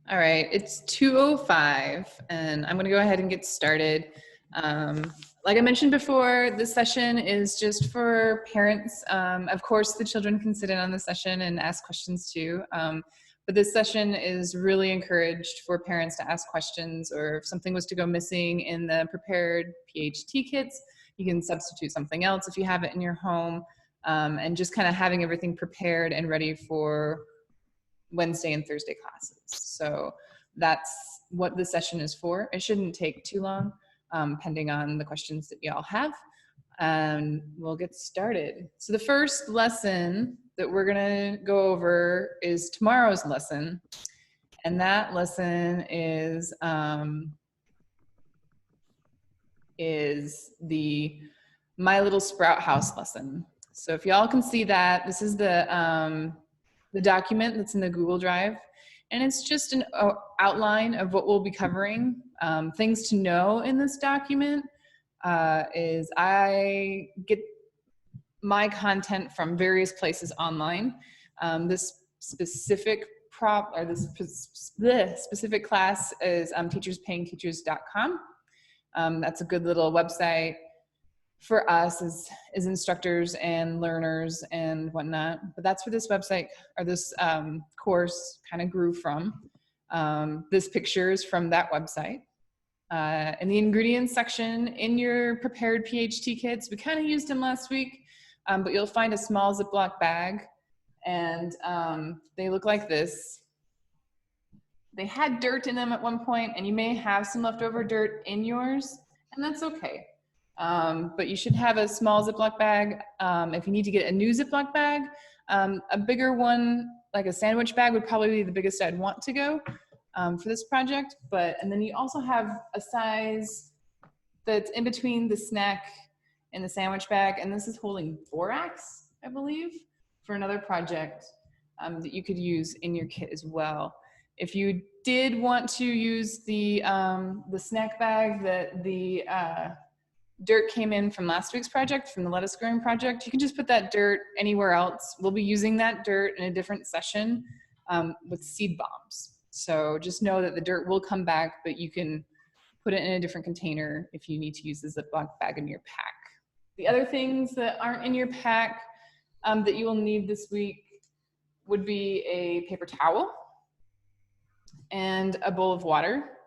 All right, it's 2:05 and I'm gonna go ahead and get started. Like I mentioned before, this session is just for parents. Of course, the children can sit in on the session and ask questions too. But this session is really encouraged for parents to ask questions, or if something was to go missing in the prepared PHT kits, you can substitute something else if you have it in your home, and just kind of having everything prepared and ready for Wednesday and Thursday classes. So that's what the session is for. It shouldn't take too long, pending on the questions that y'all have. And we'll get started. So the first lesson that we're gonna go over is tomorrow's lesson. And that lesson is the My Little Sprout House lesson. So if y'all can see that, this is the document that's in the Google Drive. And it's just an outline of what we'll be covering. Things to know in this document is I get my content from various places online. This specific specific class is teacherspayingteachers.com. That's a good little website for us as instructors and learners and whatnot. But that's where this website or this course kind of grew from. This picture is from that website. In the ingredients section in your prepared PHT kits, we kind of used them last week, but you'll find a small Ziploc bag, and they look like this. They had dirt in them at one point, and you may have some leftover dirt in yours, and that's okay. But you should have a small Ziploc bag. If you need to get a new Ziploc bag, a bigger one, like a sandwich bag, would probably be the biggest I'd want to go for this project. And then you also have a size that's in between the snack and the sandwich bag, and this is holding borax, I believe, for another project that you could use in your kit as well. If you did want to use the snack bag that the dirt came in from last week's project, from the lettuce growing project, you can just put that dirt anywhere else. We'll be using that dirt in a different session with seed bombs. So just know that the dirt will come back, but you can put it in a different container if you need to use the Ziploc bag in your pack. The other things that aren't in your pack that you will need this week would be a paper towel and a bowl of water.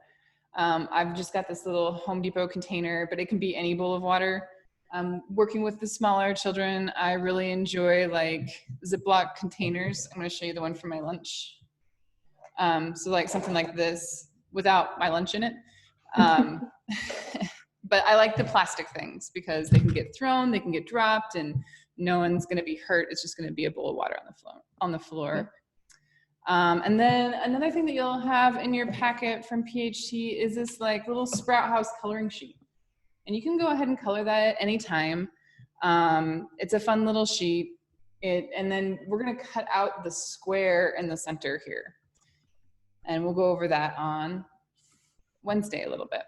I've just got this little Home Depot container, but it can be any bowl of water. Working with the smaller children, I really enjoy like Ziploc containers. I'm gonna show you the one for my lunch. So like something like this without my lunch in it. But I like the plastic things because they can get thrown, they can get dropped, and no one's gonna be hurt. It's just gonna be a bowl of water on the floor. And then another thing that you'll have in your packet from PHT is this like little Sprout House coloring sheet. And you can go ahead and color that at any time. It's a fun little sheet. And then we're gonna cut out the square in the center here. And we'll go over that on Wednesday a little bit.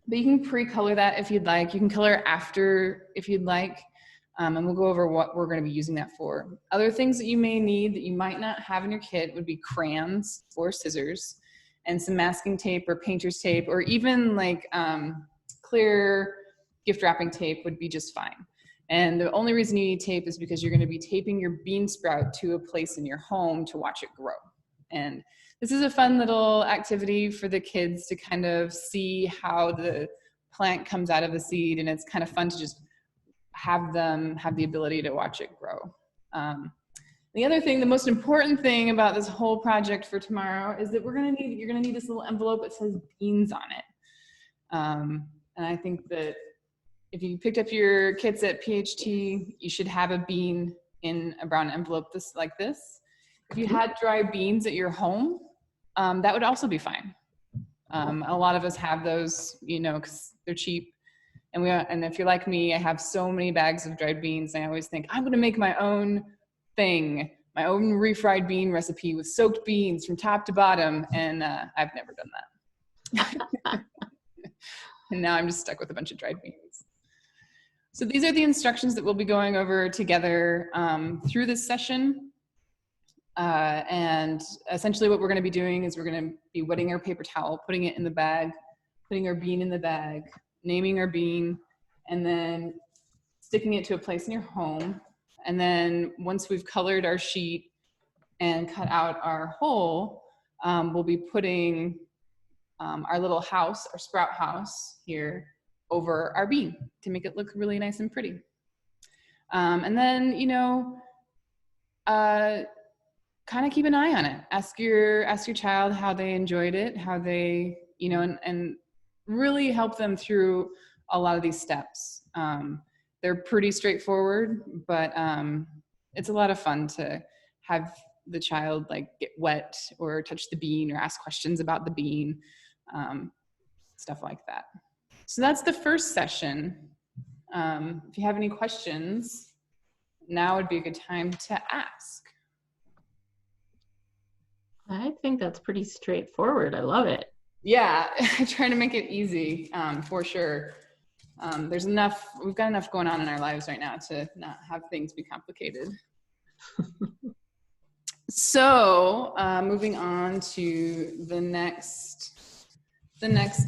But you can pre-color that if you'd like. You can color after if you'd like. And we'll go over what we're going to be using that for. Other things that you may need that you might not have in your kit would be crayons or scissors and some masking tape or painter's tape, or even like clear gift wrapping tape would be just fine. And the only reason you need tape is because you're going to be taping your bean sprout to a place in your home to watch it grow. And this is a fun little activity for the kids to kind of see how the plant comes out of the seed, and it's kind of fun to just have them have the ability to watch it grow. The other thing, the most important thing about this whole project for tomorrow is that you're gonna need this little envelope that says beans on it. And I think that if you picked up your kits at PHT, you should have a bean in a brown envelope like this. If you had dry beans at your home, that would also be fine. A lot of us have those, because they're cheap. And if you're like me, I have so many bags of dried beans. And I always think I'm going to make my own thing, my own refried bean recipe with soaked beans from top to bottom. And I've never done that. And now I'm just stuck with a bunch of dried beans. So these are the instructions that we'll be going over together through this session. And essentially what we're going to be doing is we're going to be wetting our paper towel, putting it in the bag, putting our bean in the bag, naming our bean, and then sticking it to a place in your home. And then once we've colored our sheet and cut out our hole, we'll be putting our little house, our sprout house here, over our bean to make it look really nice and pretty. And then, you know, kind of keep an eye on it. Ask your child how they enjoyed it, how they, you know, and really help them through a lot of these steps. They're pretty straightforward, but it's a lot of fun to have the child like get wet or touch the bean or ask questions about the bean, stuff like that. So that's the first session. If you have any questions, now would be a good time to ask. I think that's pretty straightforward. I love it. Yeah, I try to make it easy, for sure. We've got enough going on in our lives right now to not have things be complicated. So moving on to the next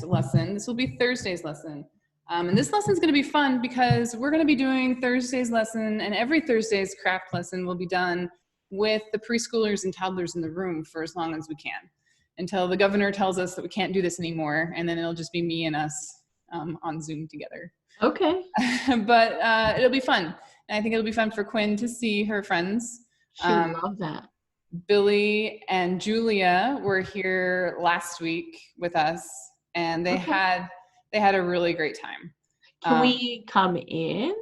lesson. This will be Thursday's lesson. And this lesson is going to be fun because we're going to be doing Thursday's lesson, and every Thursday's craft lesson will be done with the preschoolers and toddlers in the room for as long as we can, until the governor tells us that we can't do this anymore, and then it'll just be me and us on Zoom together. Okay. But it'll be fun. And I think it'll be fun for Quinn to see her friends. She would love that. Billy and Julia were here last week with us, and they had a really great time. Can we come in?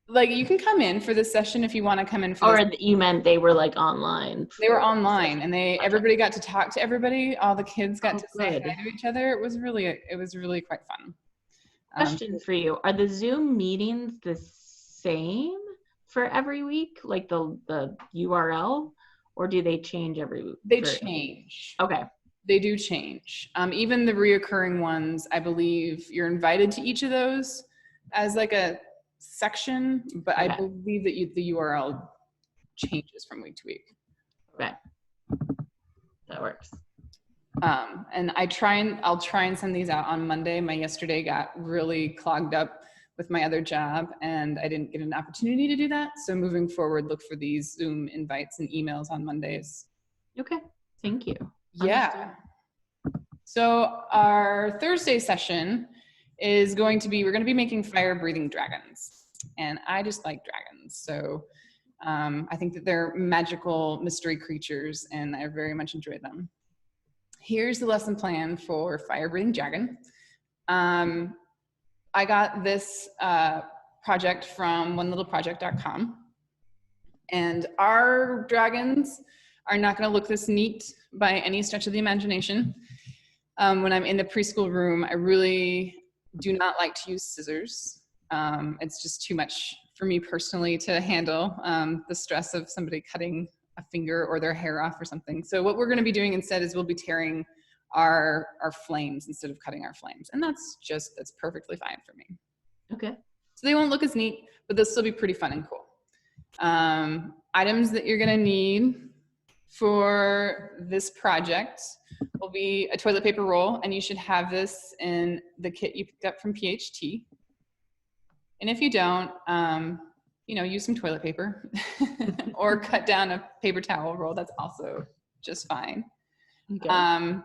Like, you can come in for this session if you want to come in for this. Or you meant they were like online? They were online, and everybody got to talk to everybody. All the kids got to say hi to each other. It was really quite fun. Question for you: are the Zoom meetings the same for every week, like the URL, or do they change every week? They change. Okay. They do change. Even the reoccurring ones, I believe you're invited to each of those as like a section, but I believe that the URL changes from week to week. Okay. That works. And I'll try and send these out on Monday. My yesterday got really clogged up with my other job, and I didn't get an opportunity to do that. So moving forward, look for these Zoom invites and emails on Mondays. Okay. Thank you. Yeah. So our Thursday session is we're going to be making fire breathing dragons. And I just like dragons. So I think that they're magical mystery creatures, and I very much enjoy them. Here's the lesson plan for fire breathing dragon. I got this project from onelittleproject.com. And our dragons are not going to look this neat by any stretch of the imagination. When I'm in the preschool room, I really do not like to use scissors. It's just too much for me personally to handle, the stress of somebody cutting a finger or their hair off or something. So what we're going to be doing instead is we'll be tearing our flames instead of cutting our flames. And that's perfectly fine for me. Okay. So they won't look as neat, but they'll still be pretty fun and cool. Items that you're going to need for this project will be a toilet paper roll, and you should have this in the kit you picked up from PHT. And if you don't, use some toilet paper or cut down a paper towel roll. That's also just fine. Okay.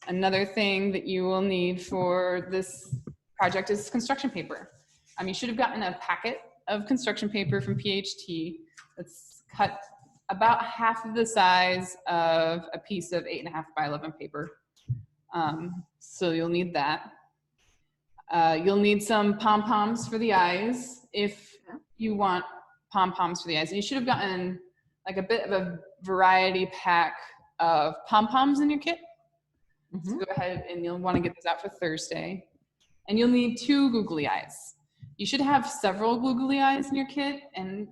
Another thing that you will need for this project is construction paper. You should have gotten a packet of construction paper from PHT that's cut about half of the size of a piece of 8.5 by 11 paper. So you'll need that. You'll need some pom-poms for the eyes if you want pom-poms for the eyes. And you should have gotten like a bit of a variety pack of pom-poms in your kit. Mm-hmm. So go ahead and you'll want to get those out for Thursday. And you'll need 2 googly eyes. You should have several googly eyes in your kit. And,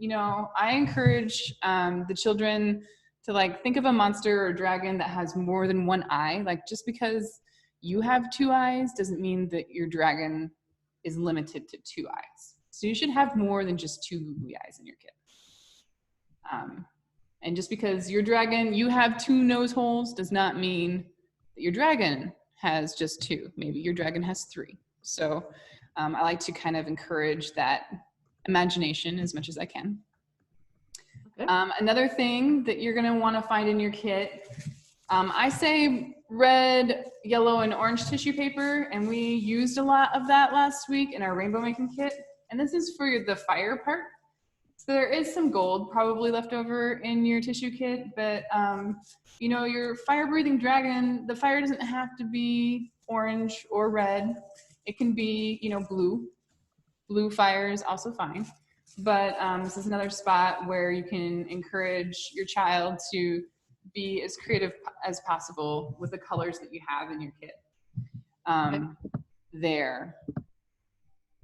I encourage the children to think of a monster or dragon that has more than one eye. Just because you have 2 eyes doesn't mean that your dragon is limited to 2 eyes. So you should have more than just 2 googly eyes in your kit. And just because you have 2 nose holes does not mean that your dragon has just 2. Maybe your dragon has 3. So I like to kind of encourage that imagination as much as I can. Okay. Another thing that you're going to want to find in your kit, I say red, yellow, and orange tissue paper, and we used a lot of that last week in our rainbow making kit. And this is for the fire part. So there is some gold probably left over in your tissue kit, but you know, your fire-breathing dragon, the fire doesn't have to be orange or red. It can be, you know, blue. Blue fire is also fine. But this is another spot where you can encourage your child to be as creative as possible with the colors that you have in your kit. There.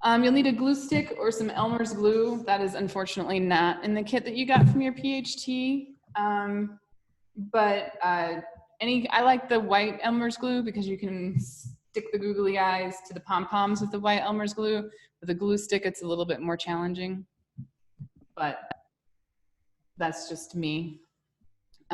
You'll need a glue stick or some Elmer's glue. That is unfortunately not in the kit that you got from your PHT. I like the white Elmer's glue because you can stick the googly eyes to the pom-poms with the white Elmer's glue. With a glue stick, it's a little bit more challenging, but that's just me.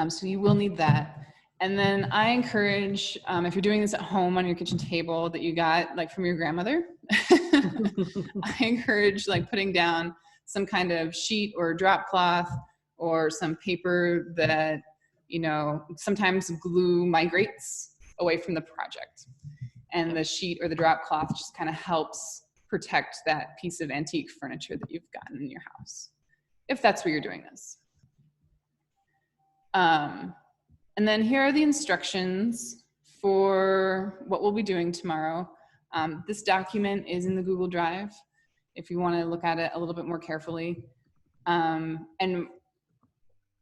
So you will need that. And then I encourage, if you're doing this at home on your kitchen table that you got like from your grandmother, I encourage like putting down some kind of sheet or drop cloth or some paper that, you know, sometimes glue migrates away from the project. And the sheet or the drop cloth just kind of helps protect that piece of antique furniture that you've gotten in your house, if that's where you're doing this. And then here are the instructions for what we'll be doing tomorrow. This document is in the Google Drive if you want to look at it a little bit more carefully. And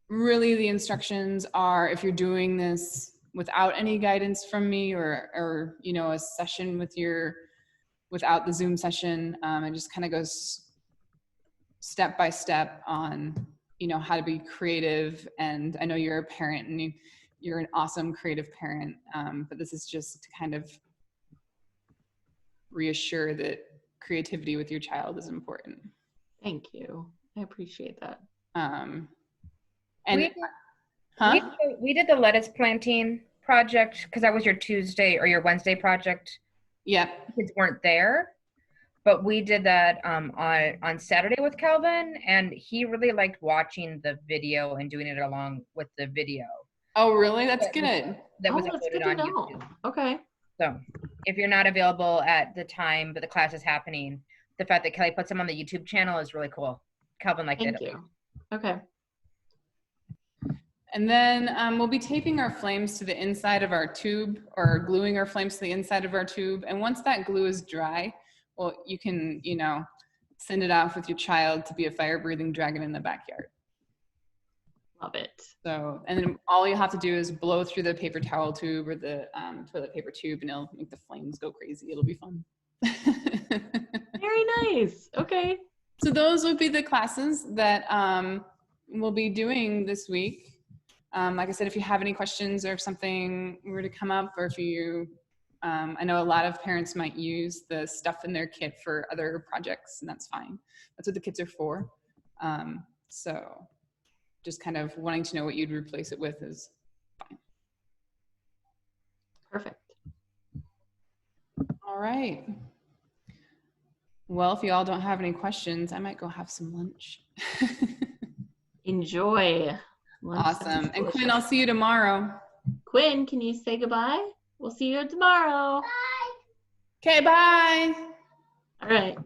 really the instructions are, if you're doing this without any guidance from me or you know, a session without the Zoom session, it just kind of goes step by step on, you know, how to be creative. And I know you're a parent and you're an awesome creative parent, but this is just to kind of reassure that creativity with your child is important. Thank you. I appreciate that. We did the lettuce planting project because that was your Tuesday or your Wednesday project. Yeah. Kids weren't there, but we did that on Saturday with Calvin, and he really liked watching the video and doing it along with the video. Oh, really? That's good. That was that's uploaded good to on know. YouTube. Okay. So if you're not available at the time, but the class is happening, the fact that Kelly puts them on the YouTube channel is really cool. Calvin liked it. Thank you. Okay. And then we'll be taping our flames to the inside of our tube or gluing our flames to the inside of our tube. And once that glue is dry, well, you can, you know, send it off with your child to be a fire-breathing dragon in the backyard. Love it. So, and then all you have to do is blow through the paper towel tube or the toilet paper tube and it'll make the flames go crazy. It'll be fun. Very nice. Okay. So those would be the classes that we'll be doing this week. Like I said, if you have any questions or if something were to come up, or if you, I know a lot of parents might use the stuff in their kit for other projects, and that's fine. That's what the kits are for. So just kind of wanting to know what you'd replace it with is fine. Perfect. All right. Well, if you all don't have any questions, I might go have some lunch. Enjoy. Lunch Awesome. sounds And Quinn, delicious. I'll see you tomorrow. Quinn, can you say goodbye? We'll see you tomorrow. Okay, bye. All right.